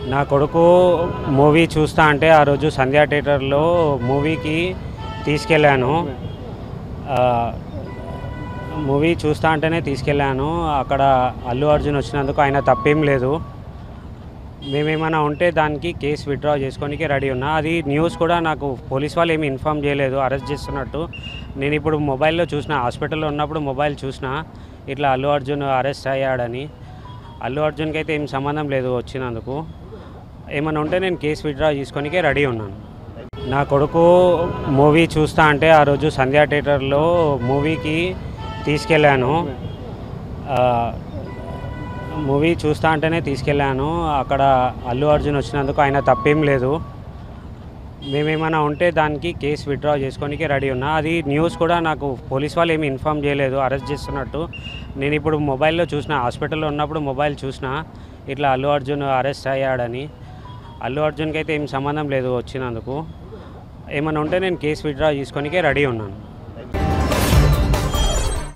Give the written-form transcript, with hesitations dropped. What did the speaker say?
నా కొడుకు మూవీ చూస్తా అంటే ఆ రోజు సంధ్యా థియేటర్‌లో మూవీకి తీసుకెళ్ళాను. ఆహ్, మూవీ చూస్తా అంటేనే తీసుకెళ్ళాను. అక్కడ అల్లు అర్జున్ వచ్చినందుకు ఆయన తప్పేం లేదు. మేమేమైనా ఉంటే దానికి కేస్ విత్‌డ్రా చేసుకోనికి రెడీ ఉన్నా. అది న్యూస్ కూడా నాకు పోలీస్ వాళ్ళు ఏమి ఇన్ఫార్మ్ చేయలేదు అరెస్ట్ చేస్తున్నట్టు. నేనిప్పుడు మొబైల్‌లో చూసిన, హాస్పిటల్‌లో ఉన్నప్పుడు మొబైల్ చూసిన, ఇట్లా అల్లు అర్జున్ అరెస్ట్ అయ్యాడని. అల్లు అర్జున్‌కైతే ఏం సంబంధం లేదు వచ్చినందుకు. ఏమన్నా ఉంటే నేను కేస్ విత్‌డ్రా చేసుకోనికే రెడీ ఉన్నాను. నా కొడుకు మూవీ చూస్తా అంటే ఆ రోజు సంధ్యా థియేటర్‌లో మూవీకి తీసుకెళ్ళాను. ఆహ్, మూవీ చూస్తా అంటేనే తీసుకెళ్ళాను. అక్కడ అల్లు అర్జున్ వచ్చినందుకు ఆయన తప్పేం లేదు. మేమేమైనా ఉంటే దానికి కేస్ విత్‌డ్రా చేసుకోనికి రెడీ ఉన్నా. అది న్యూస్ కూడా నాకు పోలీస్ వాళ్ళు ఏమి ఇన్ఫార్మ్ చేయలేదు అరెస్ట్ చేస్తున్నట్టు. నేనిప్పుడు మొబైల్‌లో చూసిన, హాస్పిటల్‌లో ఉన్నప్పుడు మొబైల్ చూసిన, ఇట్లా అల్లు అర్జున్ అరెస్ట్ అయ్యాడని. అల్లు అర్జున్‌కైతే ఏం సంబంధం లేదు వచ్చినందుకు. ఏమన్నా ఉంటే నేను కేస్ విత్‌డ్రా చేసుకోనికే రెడీ ఉన్నాను.